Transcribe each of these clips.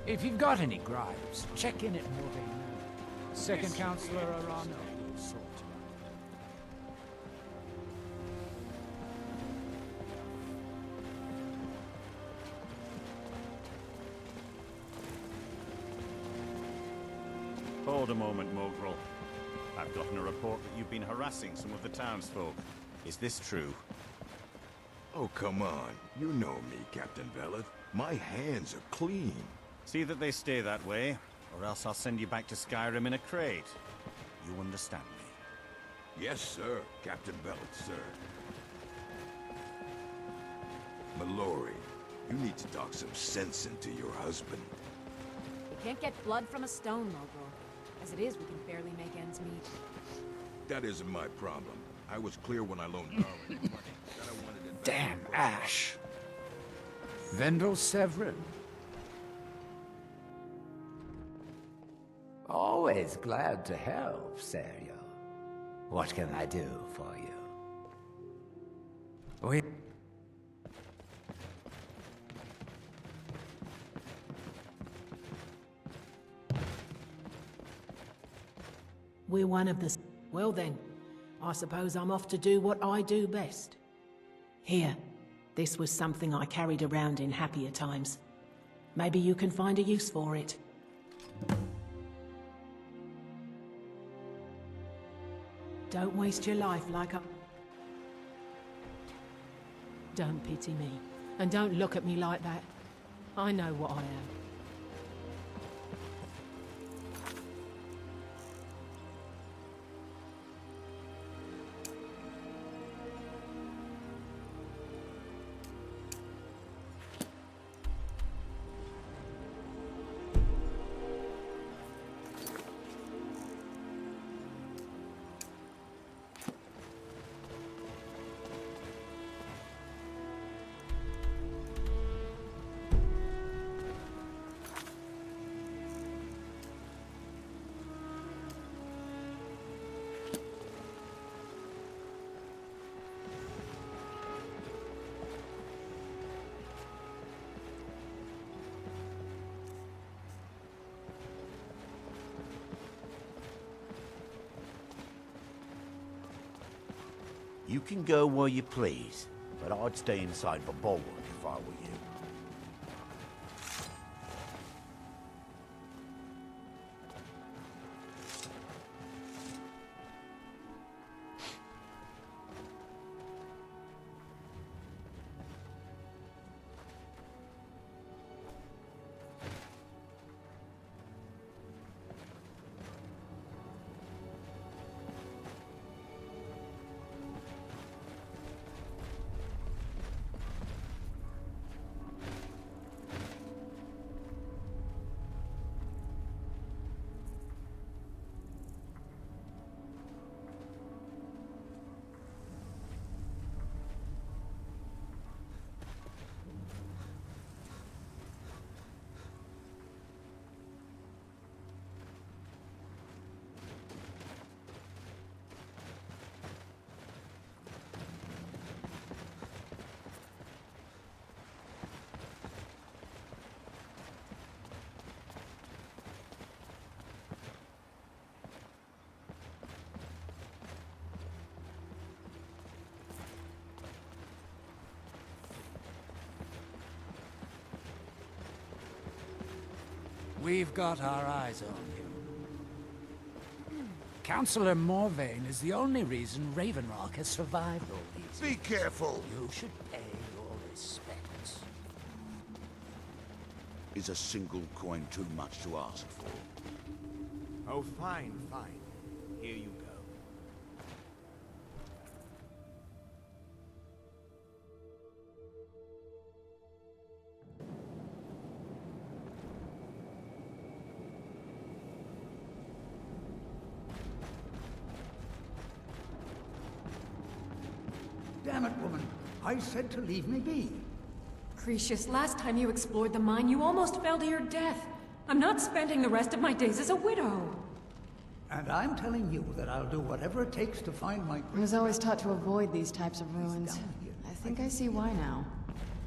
If you've got any gripes, check in at Morvain. Second Counselor Arano will sort you out. Hold a moment, Mogrel. I've gotten a report that you've been harassing some of the townsfolk. Is this true? Oh, come on. You know me, Captain Veleth. My hands are clean. See that they stay that way, or else I'll send you back to Skyrim in a crate. You understand me? Yes, sir, Captain Veleth, sir. Mallory, you need to talk some sense into your husband. We can't get blood from a stone, Mogul. As it is, we can barely make ends meet. That isn't my problem. I was clear when I loaned Darwin the money that I wanted in Damn Ash. Vendel Severin. Always glad to help, Serio. What can I do for you? We're one of the... Well then, I suppose I'm off to do what I do best. Here, this was something I carried around in happier times. Maybe you can find a use for it. Don't waste your life like a... Don't pity me. And don't look at me like that. I know what I am. You can go where you please, but I'd stay inside the bulwark if I were you. We've got our eyes on you. Counselor Morvain is the only reason Ravenrock has survived all these Be careful! You should pay your respects. Is a single coin too much to ask for? Oh, fine, fine. Here you go. Damn it, woman. I said to leave me be. Cretius, last time you explored the mine, you almost fell to your death. I'm not spending the rest of my days as a widow. And I'm telling you that I'll do whatever it takes to find my... I was always taught to avoid these types of ruins. I think I see why now.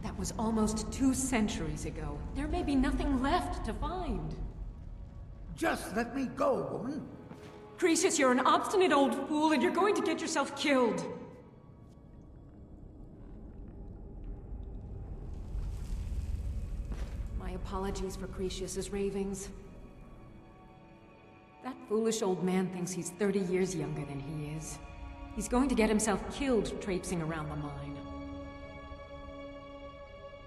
That was almost 2 centuries ago. There may be nothing left to find. Just let me go, woman. Cretius, you're an obstinate old fool, and you're going to get yourself killed. My apologies for Cretius's ravings. That foolish old man thinks he's 30 years younger than he is. He's going to get himself killed traipsing around the mine.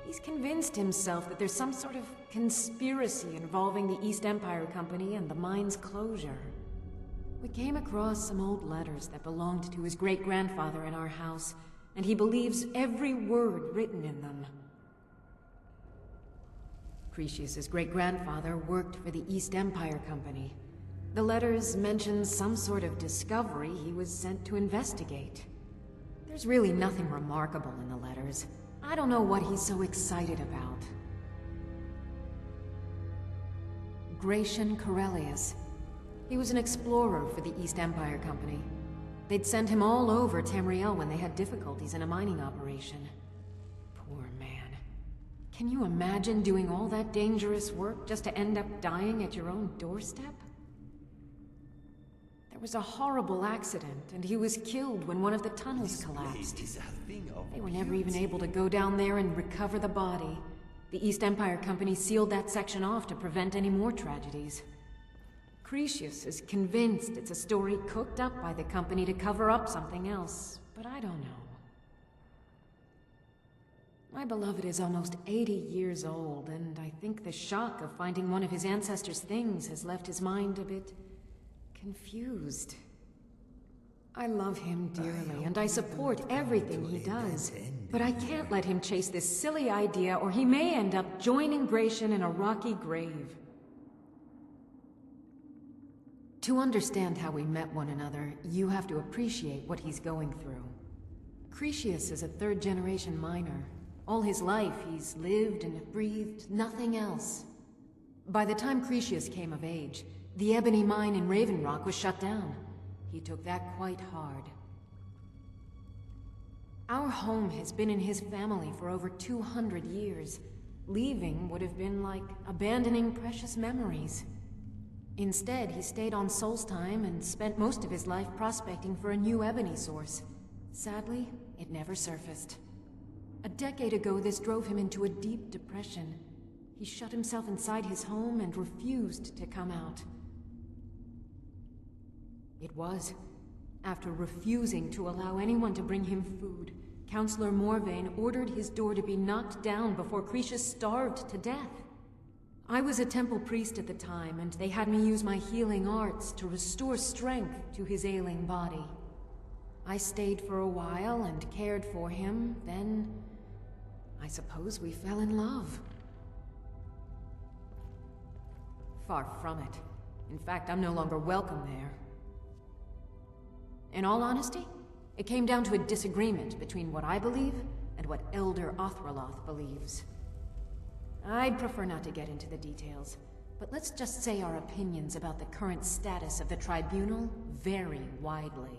He's convinced himself that there's some sort of conspiracy involving the East Empire Company and the mine's closure. We came across some old letters that belonged to his great-grandfather in our house, and he believes every word written in them. Cretius's great-grandfather worked for the East Empire Company. The letters mention some sort of discovery he was sent to investigate. There's really nothing remarkable in the letters. I don't know what he's so excited about. Gratian Corellius. He was an explorer for the East Empire Company. They'd send him all over Tamriel when they had difficulties in a mining operation. Poor man. Can you imagine doing all that dangerous work just to end up dying at your own doorstep? There was a horrible accident, and he was killed when one of the tunnels collapsed. They were never even able to go down there and recover the body. The East Empire Company sealed that section off to prevent any more tragedies. Cretius is convinced it's a story cooked up by the company to cover up something else, but I don't know. My beloved is almost 80 years old, and I think the shock of finding one of his ancestors' things has left his mind a bit confused. I love him dearly, and I support everything he does. But I can't let him chase this silly idea, or he may end up joining Gratian in a rocky grave. To understand how we met one another, you have to appreciate what he's going through. Cretius is a third-generation miner. All his life, he's lived and breathed nothing else. By the time Cretius came of age, the ebony mine in Raven Rock was shut down. He took that quite hard. Our home has been in his family for over 200 years. Leaving would have been like abandoning precious memories. Instead, he stayed on Solstheim and spent most of his life prospecting for a new ebony source. Sadly, it never surfaced. A decade ago, this drove him into a deep depression. He shut himself inside his home and refused to come out. It was after refusing to allow anyone to bring him food, Counselor Morvain ordered his door to be knocked down before Cretius starved to death. I was a temple priest at the time, and they had me use my healing arts to restore strength to his ailing body. I stayed for a while and cared for him, then I suppose we fell in love. Far from it. In fact, I'm no longer welcome there. In all honesty, it came down to a disagreement between what I believe and what Elder Othraloth believes. I'd prefer not to get into the details, but let's just say our opinions about the current status of the Tribunal vary widely.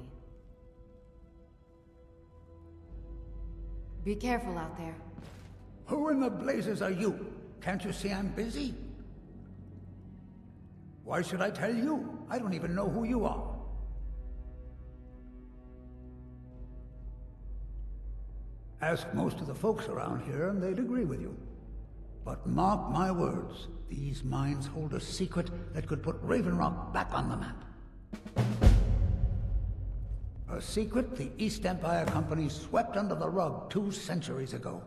Be careful out there. Who in the blazes are you? Can't you see I'm busy? Why should I tell you? I don't even know who you are. Ask most of the folks around here and they'd agree with you. But mark my words, these mines hold a secret that could put Raven Rock back on the map. A secret the East Empire Company swept under the rug 2 centuries ago.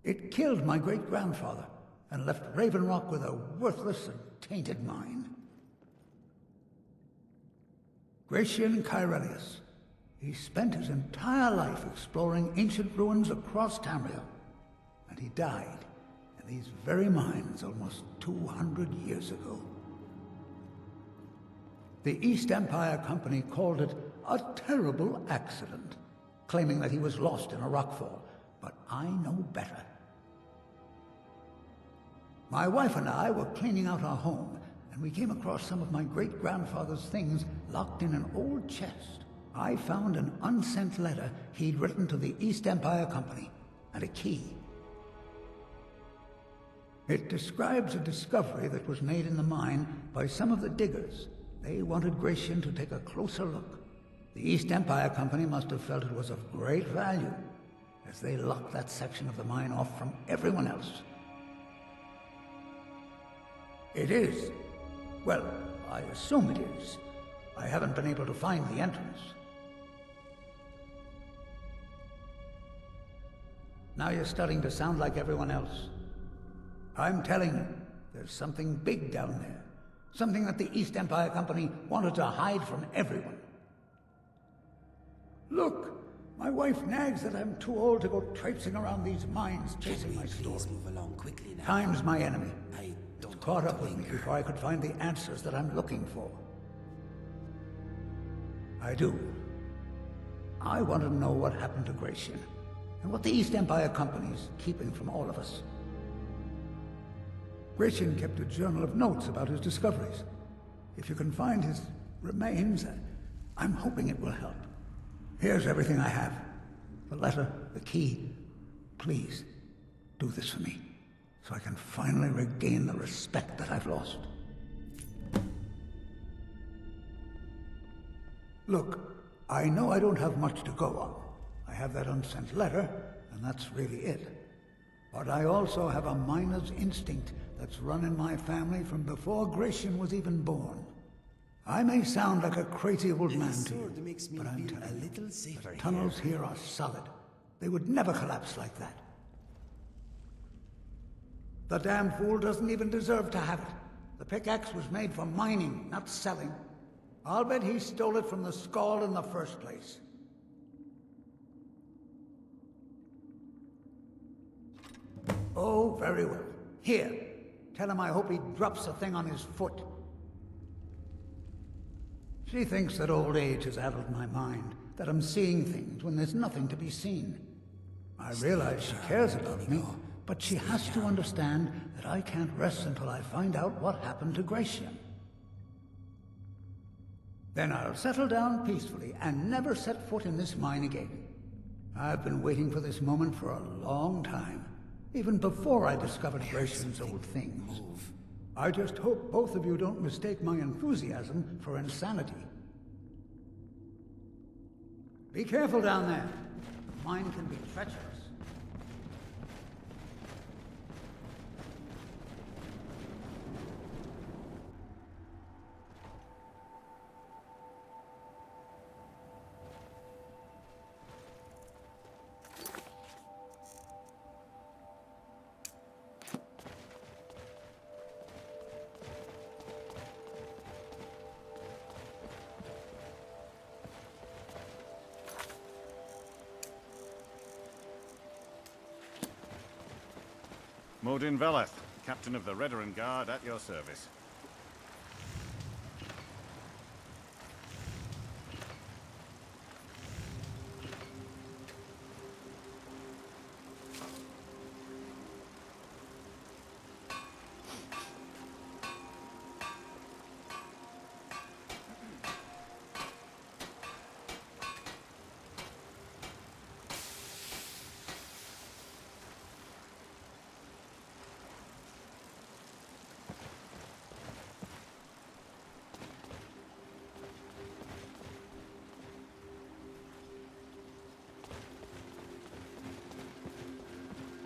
It killed my great-grandfather and left Raven Rock with a worthless and tainted mine. Gratian Corellius. He spent his entire life exploring ancient ruins across Tamriel, and he died in these very mines almost 200 years ago. The East Empire Company called it a terrible accident, claiming that he was lost in a rockfall, but I know better. My wife and I were cleaning out our home, and we came across some of my great-grandfather's things locked in an old chest. I found an unsent letter he'd written to the East Empire Company, and a key. It describes a discovery that was made in the mine by some of the diggers. They wanted Gratian to take a closer look. The East Empire Company must have felt it was of great value, as they locked that section of the mine off from everyone else. It is. Well, I assume it is. I haven't been able to find the entrance. Now you're starting to sound like everyone else. I'm telling you, there's something big down there. Something that the East Empire Company wanted to hide from everyone. Look! My wife nags that I'm too old to go traipsing around these mines chasing my story. Move along quickly now. Time's my enemy. I don't It's caught up with me before I could find the answers that I'm looking for. I do. I want to know what happened to Gratian, and what the East Empire Company's keeping from all of us. Gratian kept a journal of notes about his discoveries. If you can find his remains, I'm hoping it will help. Here's everything I have. The letter, the key. Please, do this for me, so I can finally regain the respect that I've lost. Look, I know I don't have much to go on. I have that unsent letter, and that's really it. But I also have a miner's instinct that's run in my family from before Gratian was even born. I may sound like a crazy old man to you, but I'm telling you, the tunnels here are solid. They would never collapse like that. The damn fool doesn't even deserve to have it. The pickaxe was made for mining, not selling. I'll bet he stole it from the Skald in the first place. Oh, very well. Here, tell him I hope he drops the thing on his foot. She thinks that old age has addled my mind, that I'm seeing things when there's nothing to be seen. I realize she cares about me, but she has to understand that I can't rest until I find out what happened to Gratian. Then I'll settle down peacefully and never set foot in this mine again. I've been waiting for this moment for a long time, even before I discovered Gratian's old things. I just hope both of you don't mistake my enthusiasm for insanity. Be careful down there. The mine can be treacherous. Modin Veleth, captain of the Redoran Guard, at your service.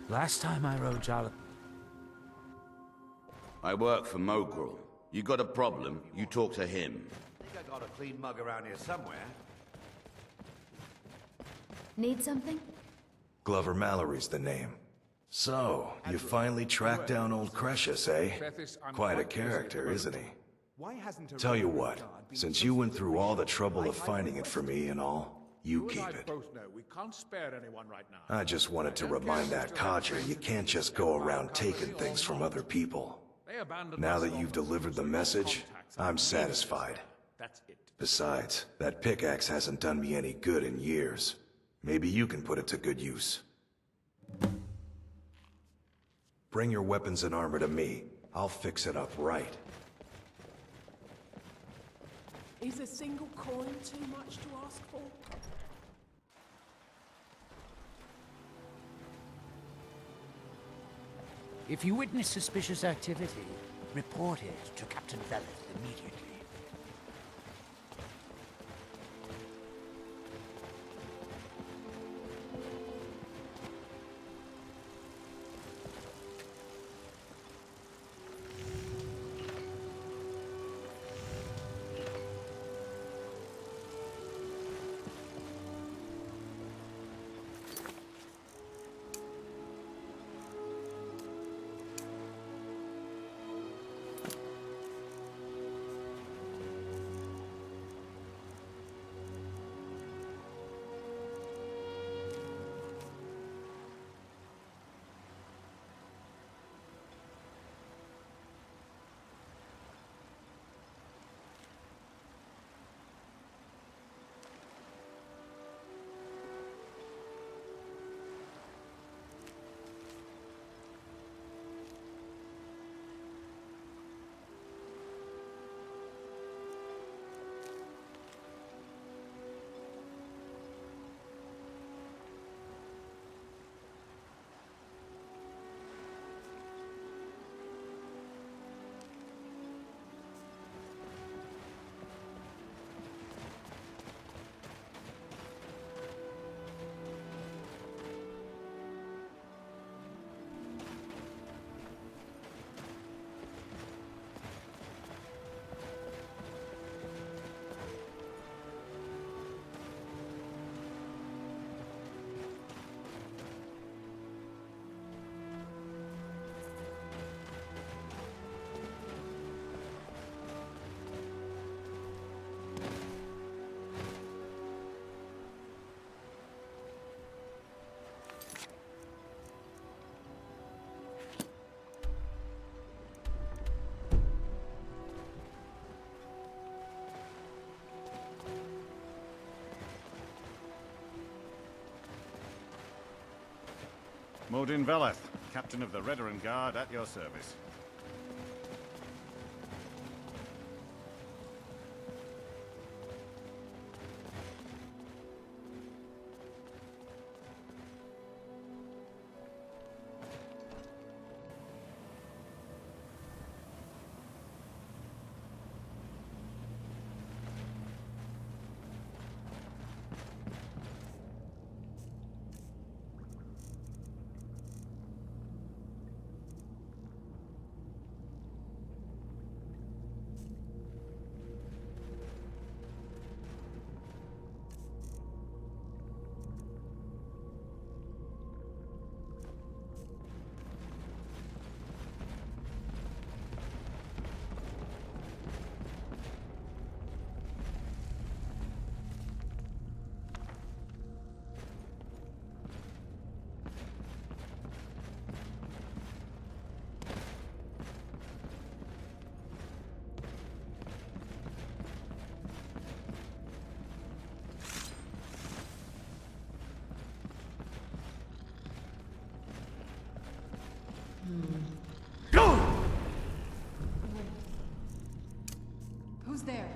Last time I rode Jala... I work for Mogrel. You got a problem, you talk to him. I think I got a clean mug around here somewhere. Need something? Glover Mallory's the name. So, you finally tracked down old Cretius, eh? Quite a character, isn't he? Tell you what, since you went through all the trouble of finding it for me and all, you keep it. I just wanted to remind that codger you can't just go around taking things from other people. Now that you've delivered the message, I'm satisfied. Besides, that pickaxe hasn't done me any good in years. Maybe you can put it to good use. Bring your weapons and armor to me. I'll fix it up right. Is a single coin too much to ask for? If you witness suspicious activity, report it to Captain Veleth immediately. Modin Veleth, Captain of the Veteran Guard, at your service. Who's there?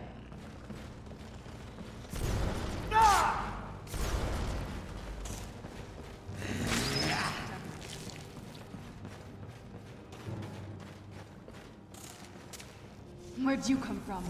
Where'd you come from?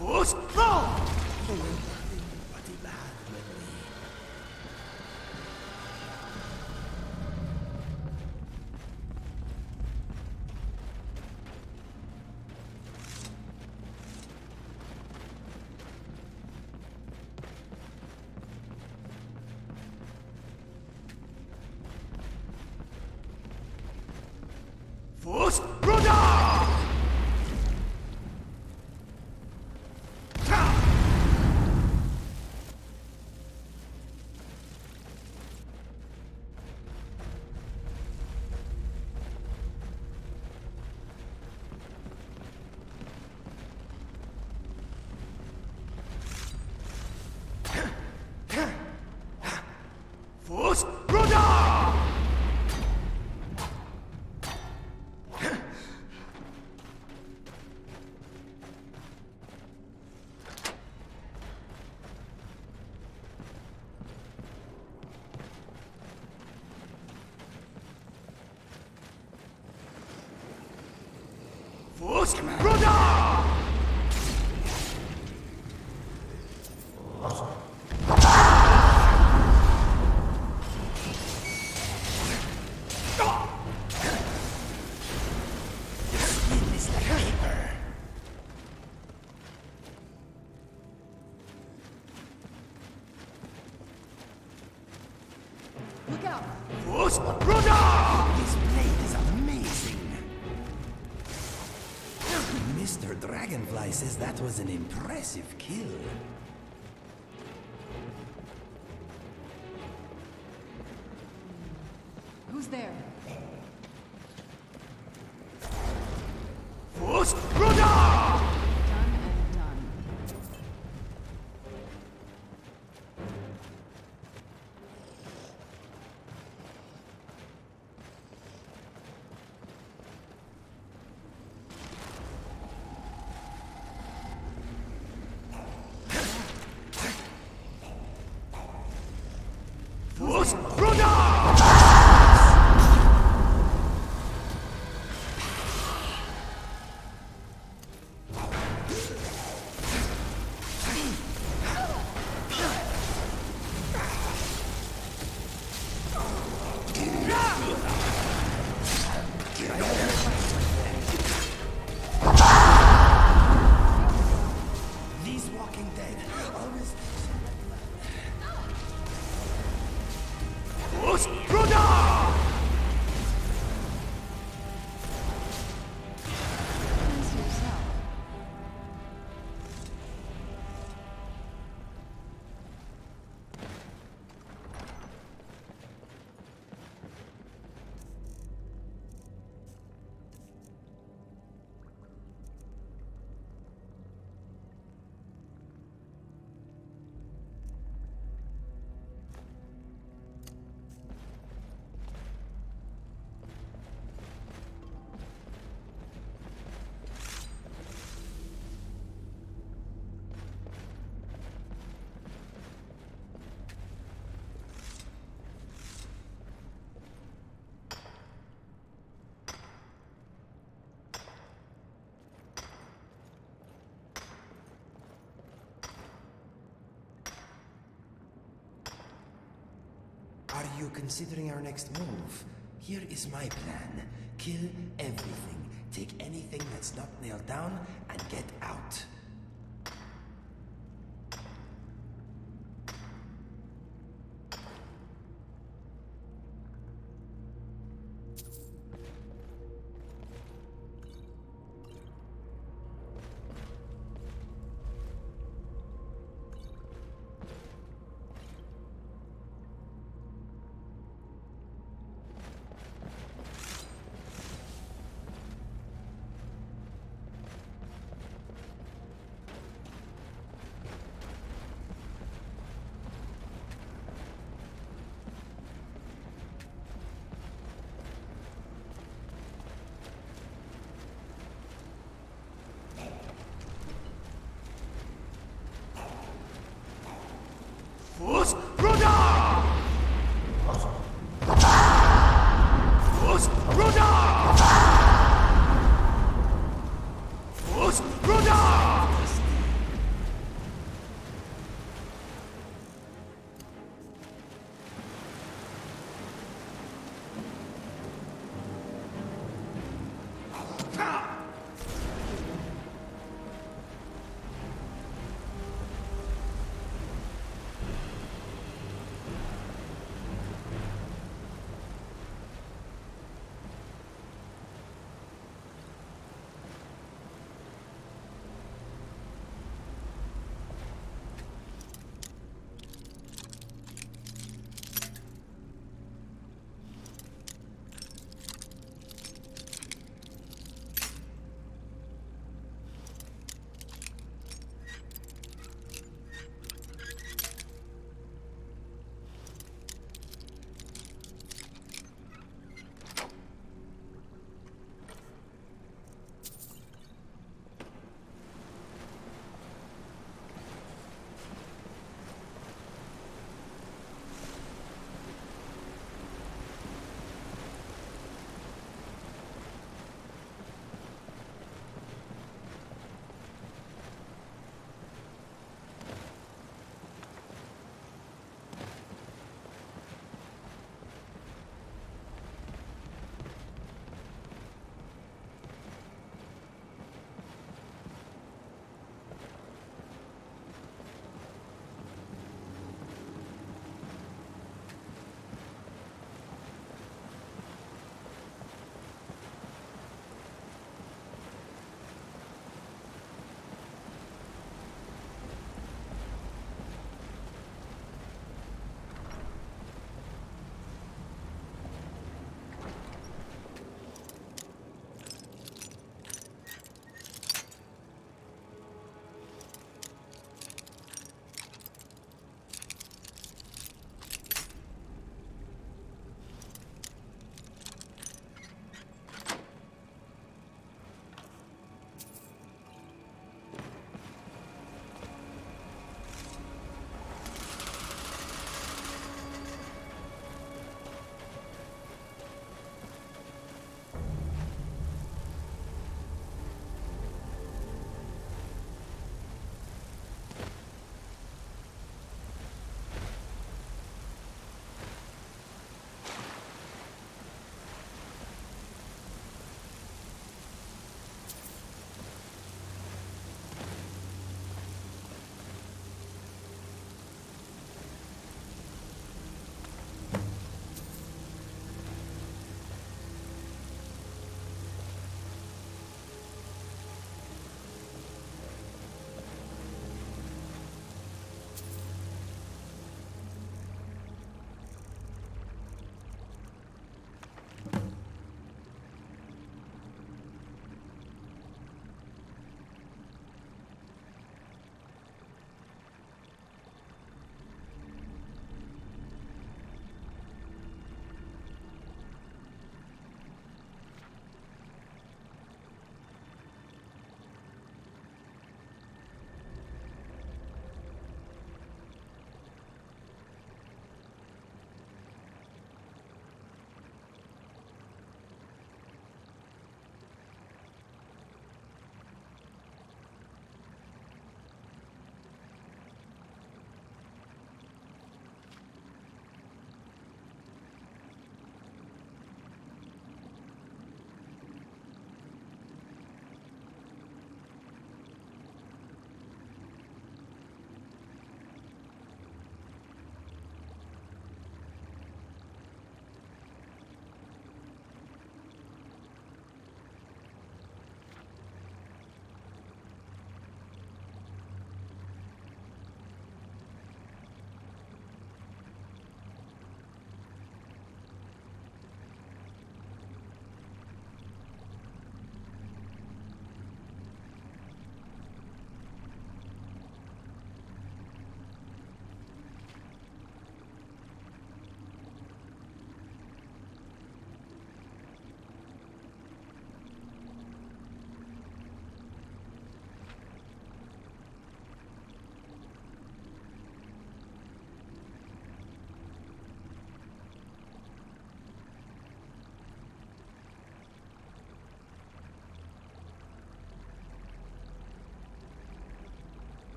Look out! This blade is amazing! Mr. Dragonfly says that was an impressive kill. Who's there? Done and done. These Walking Dead always... Are you considering our next move? Here is my plan. Kill everything. Take anything that's not nailed down and get out.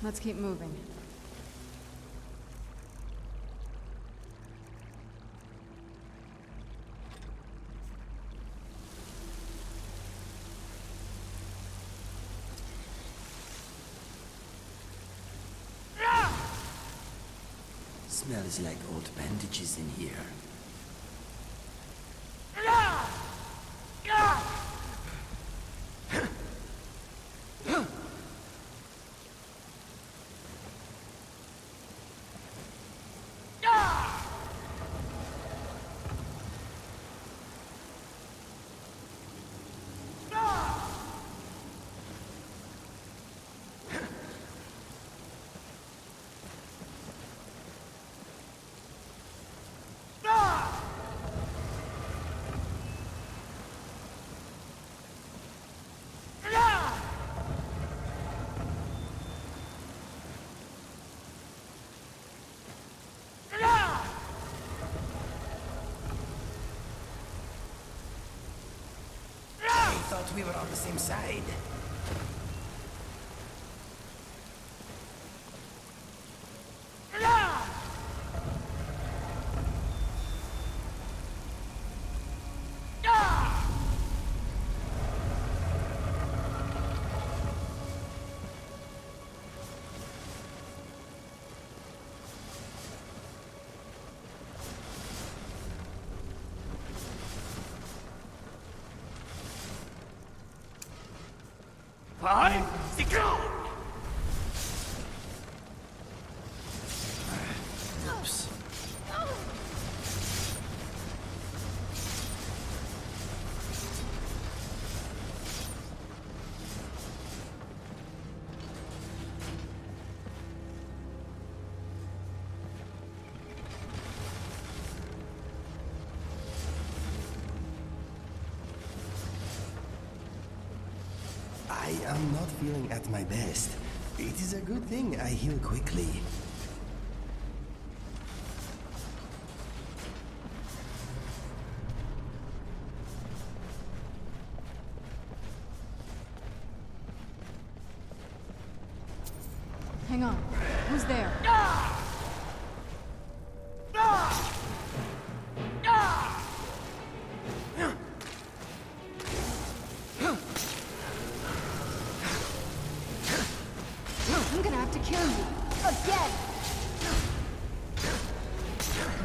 Let's keep moving. Smells like old bandages in here. I thought we were on the same side. Oops. I am not feeling at my best. It is a good thing I heal quickly. Hang on. Who's there? I'm gonna have to kill you. Again!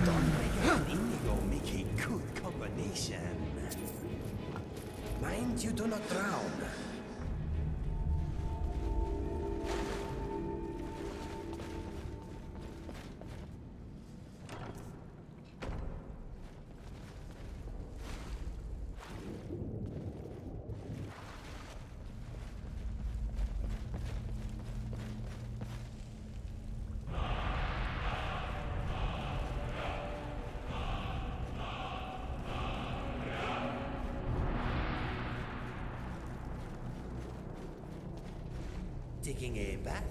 Dawnguard and Indigo make a good combination. Mind you do not drown. Taking a bath?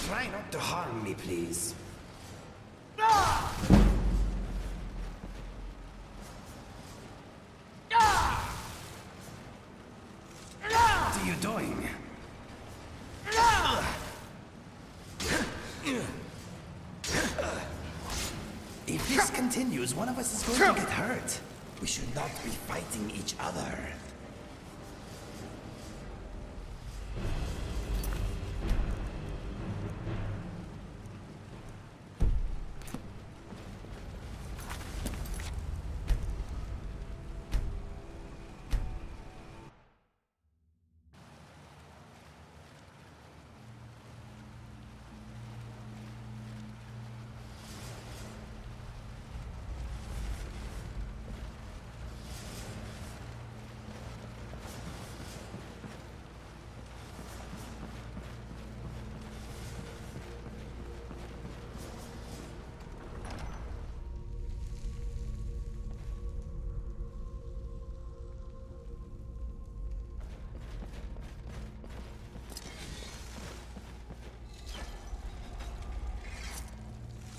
Try not to harm me, please. What are you doing? If this continues, one of us is going to get hurt. We should not be fighting each other.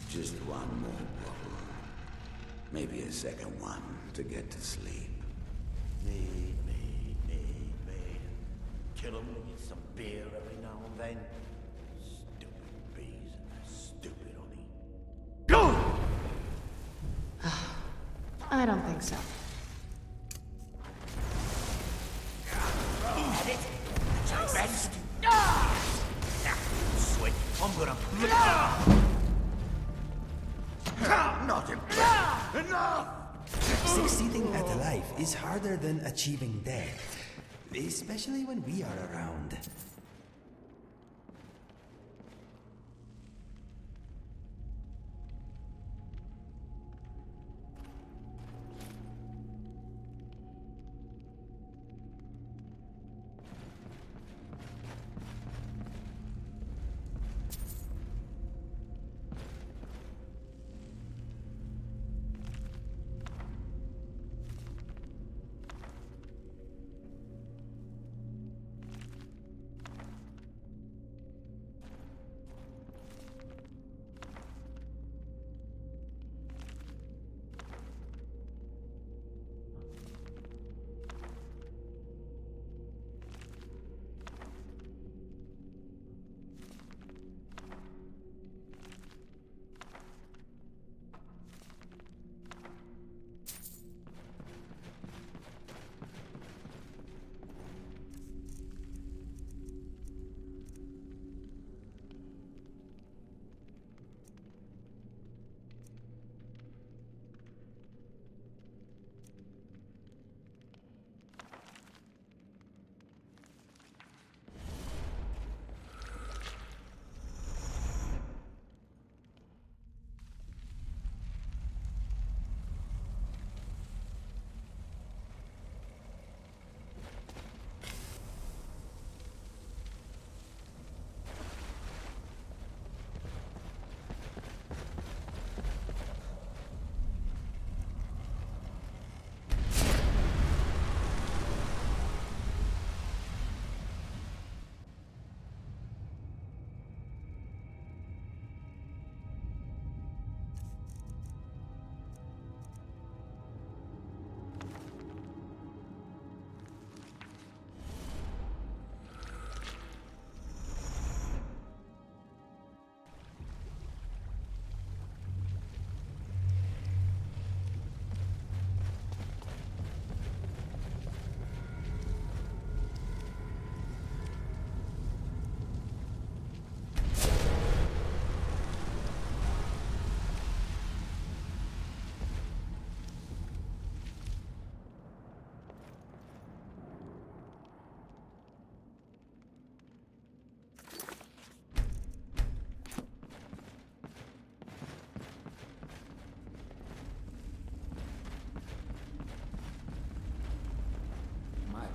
Just one more bottle. Maybe a second one to get to sleep. Me. Kill 'em and get some beer every now and then. Stupid bees and stupid honey. I don't think so. Best. Not impressive. Enough! Succeeding at life is harder than achieving death, especially when we are around.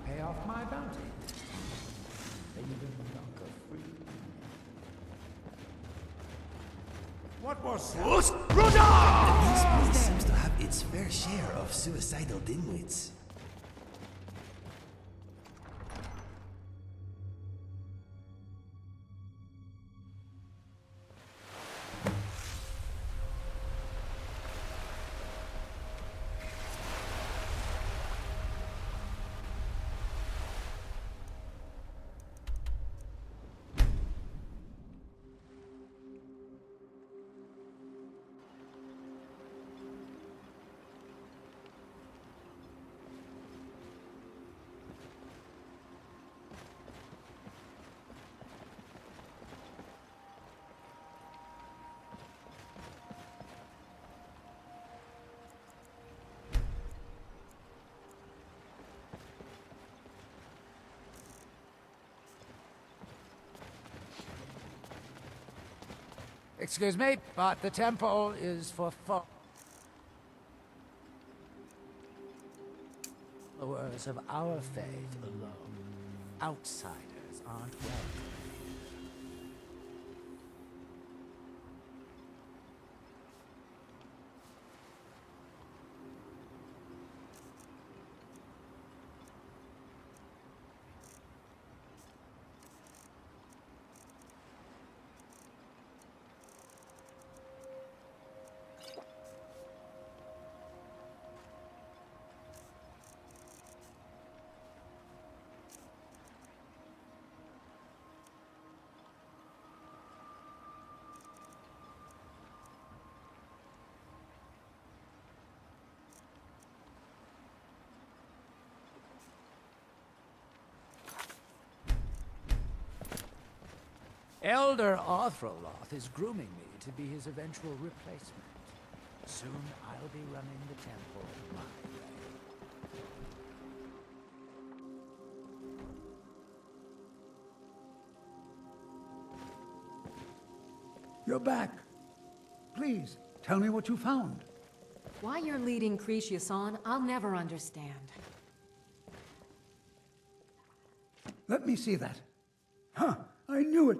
Pay off my bounty. What was that? This place seems to have its fair share of suicidal dimwits. Excuse me, but the temple is for followers of our faith alone. Outsiders aren't welcome. Elder Arthroloth is grooming me to be his eventual replacement. Soon I'll be running the temple my way. You're back. Please, tell me what you found. Why you're leading Cretius on, I'll never understand. Let me see that. Huh, I knew it.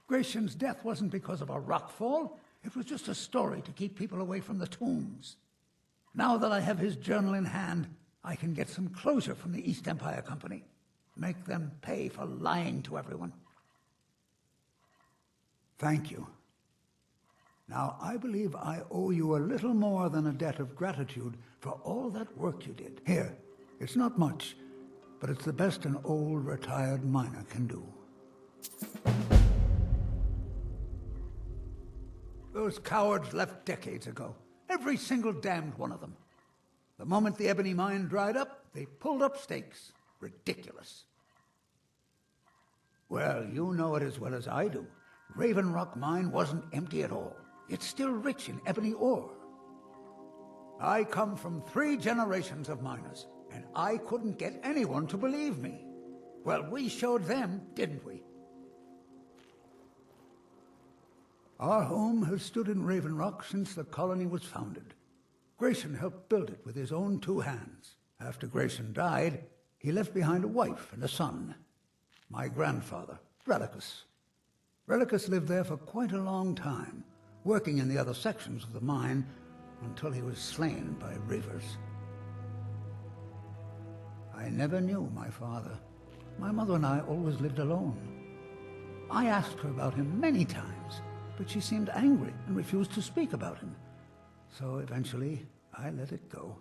Gratian's death wasn't because of a rockfall. It was just a story to keep people away from the tombs. Now that I have his journal in hand, I can get some closure from the East Empire Company. Make them pay for lying to everyone. Thank you. Now, I believe I owe you a little more than a debt of gratitude for all that work you did. Here, it's not much, but it's the best an old retired miner can do. Those cowards left decades ago. Every single damned one of them. The moment the ebony mine dried up, they pulled up stakes. Ridiculous. Well, you know it as well as I do. Raven Rock Mine wasn't empty at all. It's still rich in ebony ore. I come from 3 generations of miners, and I couldn't get anyone to believe me. Well, we showed them, didn't we? Our home has stood in Raven Rock since the colony was founded. Grayson helped build it with his own 2 hands. After Grayson died, he left behind a wife and a son. My grandfather, Relicus. Relicus lived there for quite a long time, working in the other sections of the mine until he was slain by Reavers. I never knew my father. My mother and I always lived alone. I asked her about him many times, but she seemed angry and refused to speak about him. So eventually, I let it go.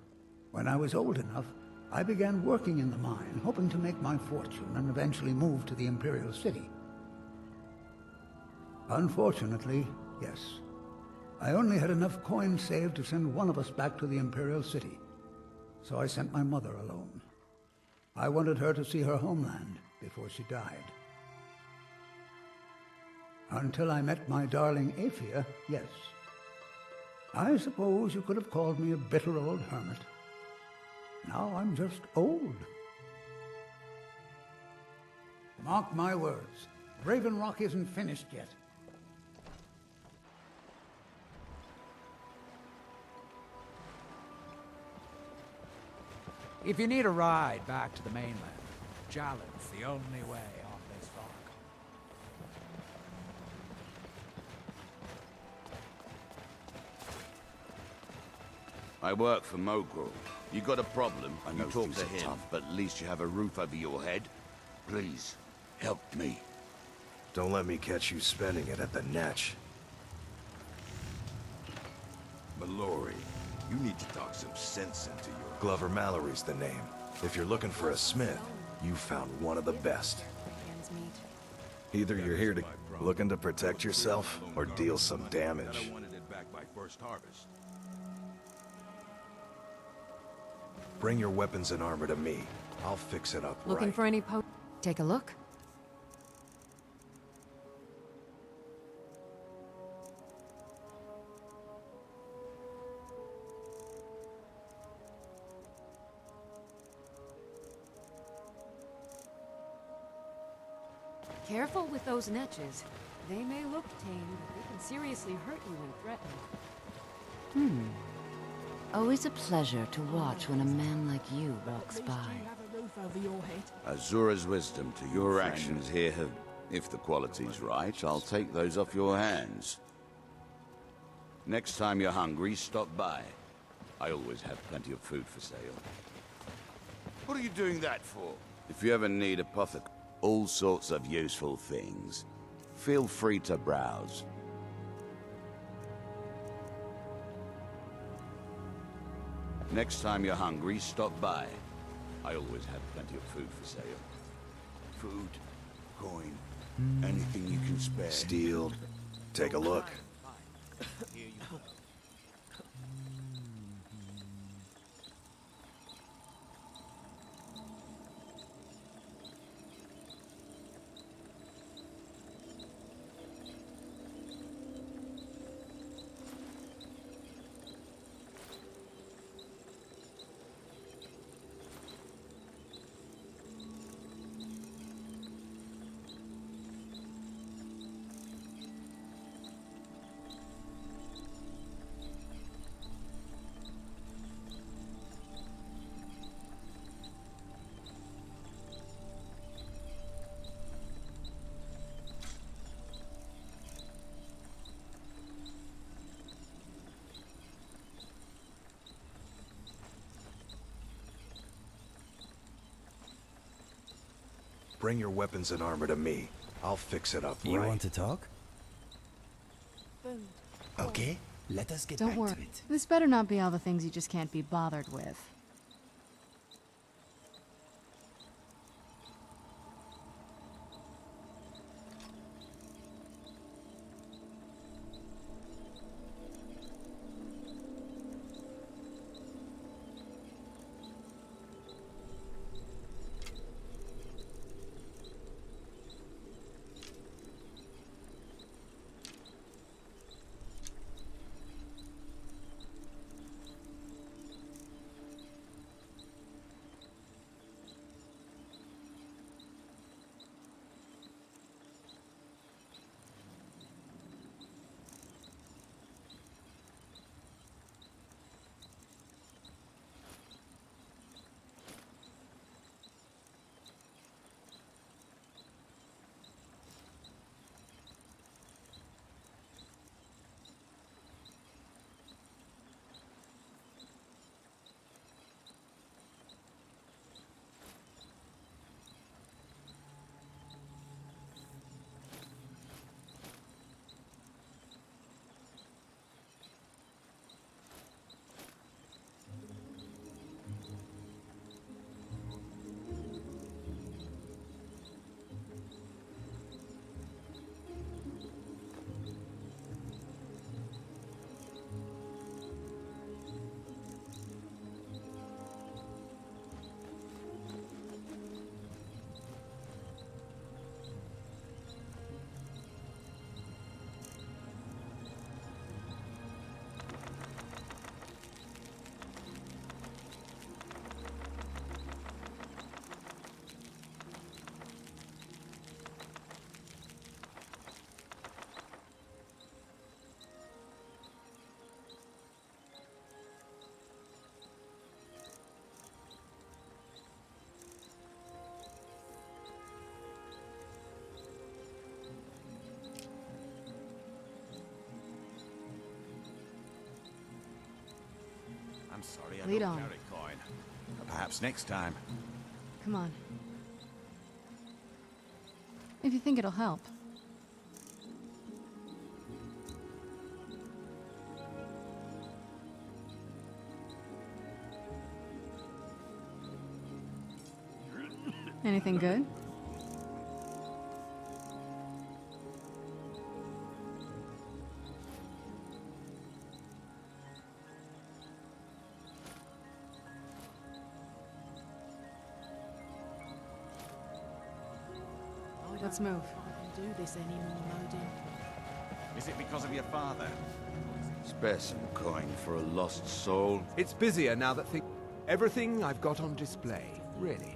When I was old enough, I began working in the mine, hoping to make my fortune and eventually move to the Imperial City. Unfortunately, yes. I only had enough coins saved to send one of us back to the Imperial City. So I sent my mother alone. I wanted her to see her homeland before she died. Until I met my darling Aphia, yes. I suppose you could have called me a bitter old hermit. Now I'm just old. Mark my words, Raven Rock isn't finished yet. If you need a ride back to the mainland, Jalen's the only way on this rock. I work for Mogrel. You got a problem, you talk to him, but at least you have a roof over your head. Please, help me. Don't let me catch you spending it at the Natch. Mallory, you need to talk some sense into your... Glover Mallory's the name. If you're looking for a smith, you found one of the best. Either you're here to looking to protect yourself or deal some damage. I wanted it back by first harvest. Bring your weapons and armor to me. I'll fix it up Looking right. for any Take a look. Careful with those netches. They may look tame, but they can seriously hurt you when threatened. Always a pleasure to watch when a man like you walks by. Azura's wisdom to your actions here have... If the quality's right, I'll take those off your hands. Next time you're hungry, stop by. I always have plenty of food for sale. What are you doing that for? If you ever need apothecary, all sorts of useful things, feel free to browse. Next time you're hungry, stop by. I always have plenty of food for sale. Food, coin, anything you can spare. Steel. Take a look. Here you go. Bring your weapons and armor to me. I'll fix it up You right. want to talk? Okay, let us get Don't back worry. to it. This better not be all the things you just can't be bothered with. I'm sorry, I Lead don't on. carry coin. Perhaps next time. Come on. If you think it'll help. Anything good? Let's move. I can do this anymore, Modin. Is it because of your father? Spare some coin for a lost soul. It's busier now that everything I've got on display, really.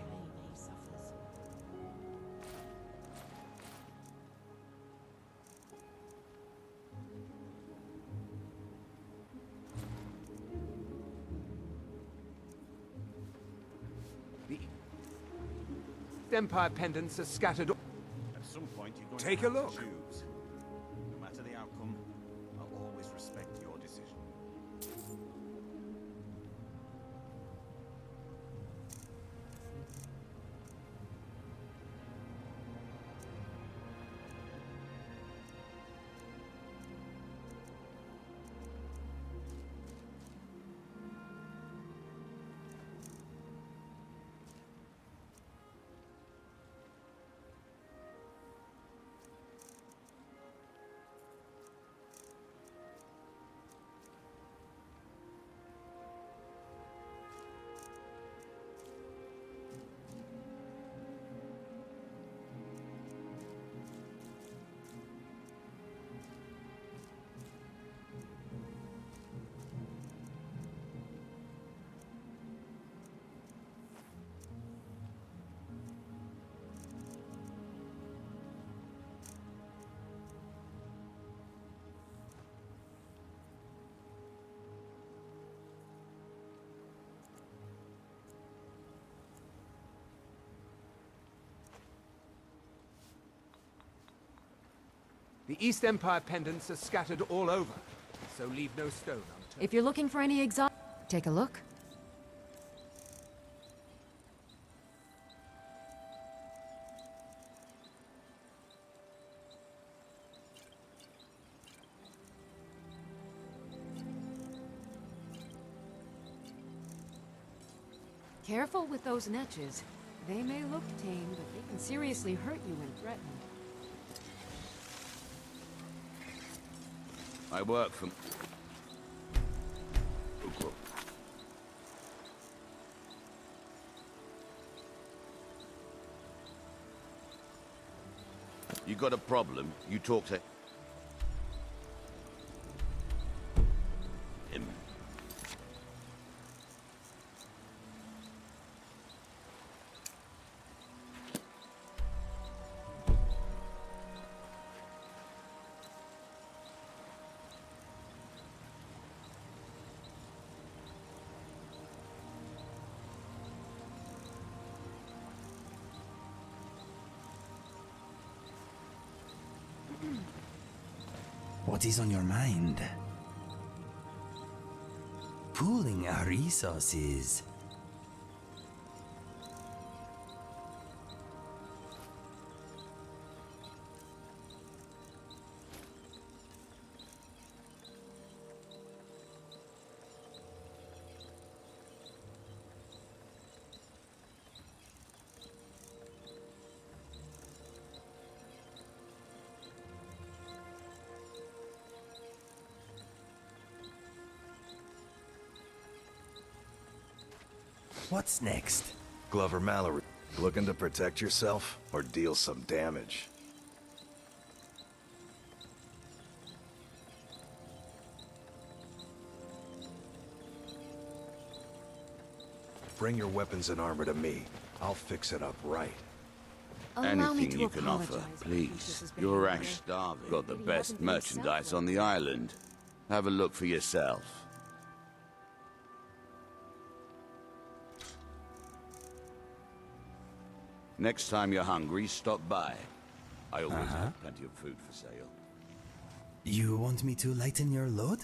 The Empire pendants are scattered. At some point, you're going Take to a have to look. choose. No matter the outcome, I'll always respect your decision. The East Empire pendants are scattered all over, so leave no stone unturned. If you're looking for any exotic... Take a look. Careful with those netches. They may look tame, but they can seriously hurt you when threatened. I work for... You got a problem, you talk to... him. What is on your mind? Pooling our resources. What's next? Glover Mallory, looking to protect yourself or deal some damage? Bring your weapons and armor to me. I'll fix it up right. Anything you can offer, please. You're rash starving. Got the best merchandise on the island. Have a look for yourself. Next time you're hungry, stop by. I always have plenty of food for sale. You want me to lighten your load?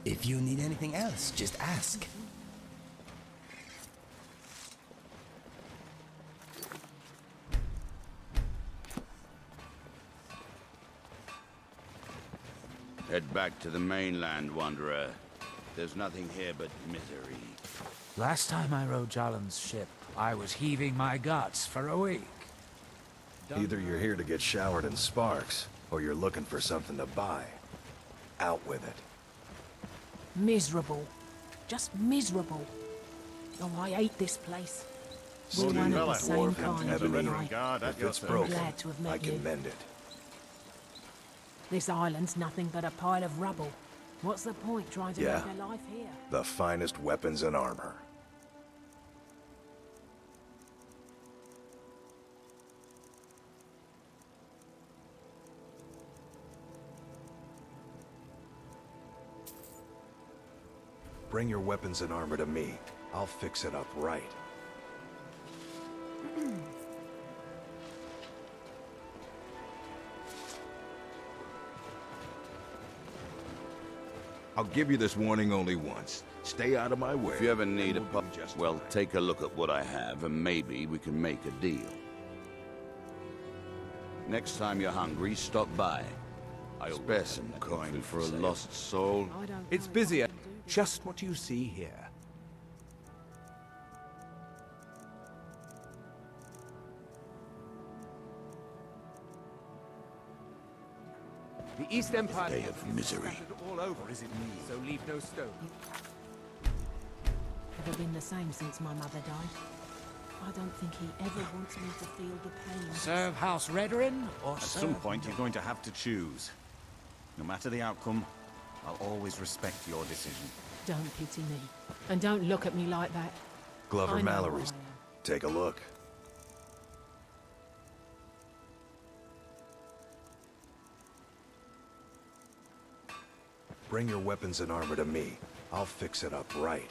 If you need anything else, just ask. Head back to the mainland, Wanderer. There's nothing here but misery. Last time I rode Jalen's ship, I was heaving my guts for a week. Either you're here to get showered in sparks, or you're looking for something to buy. Out with it. Miserable. Just miserable. Oh, I hate this place. We're Steam, one of the same dwarf, kind, and you and ebony. I. If it's I'm broken, glad to have met I can you. mend it. This island's nothing but a pile of rubble. What's the point trying to Yeah. make a life here? The finest weapons and armor. Bring your weapons and armor to me. I'll fix it up right. I'll give you this warning only once. Stay out of my way. If you ever need a and pub, we'll be just well, fine. take a look at what I have, and maybe we can make a deal. Next time you're hungry, stop by. I spare some coin for a lost soul. It's busier. Just what you see here. The East Empire day of misery. scattered all over, is it me? So leave no stone. Never been the same since my mother died. I don't think he ever wants me to feel the pain. Serve House Redorin or At some point, you're going to have to choose. No matter the outcome, I'll always respect your decision. Don't pity me. And don't look at me like that. Glover I know Mallory's. what I am. Take a look. Bring your weapons and armor to me. I'll fix it up right.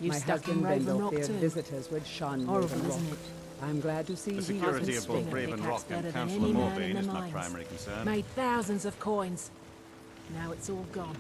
You My stuck in husband Rendell Raven Rock feared too. visitors would shun Horrible, Raven Rock. isn't it? I'm glad to see The he security of String both of Raven pickaxe Rock better and than Councillor any man Morvain in is the my mines. primary concern. Made thousands of coins. Now it's all gone.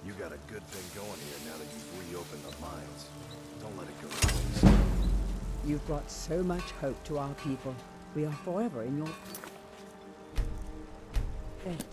You got a good thing going here now that you've reopened the mines. Don't let it go to waste. You've brought so much hope to our people. We are forever in your debt.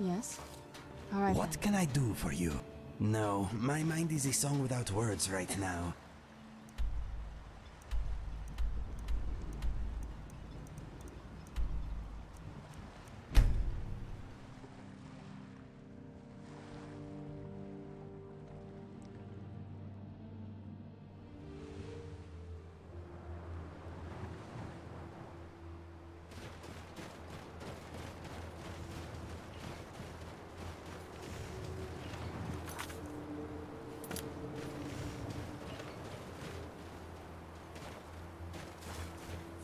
Yes? All right. What can I do for you? No, my mind is a song without words right now.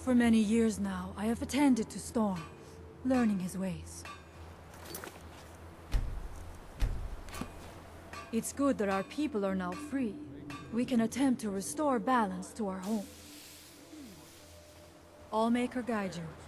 For many years now, I have attended to Storm, learning his ways. It's good that our people are now free. We can attempt to restore balance to our home. Allmaker guide you.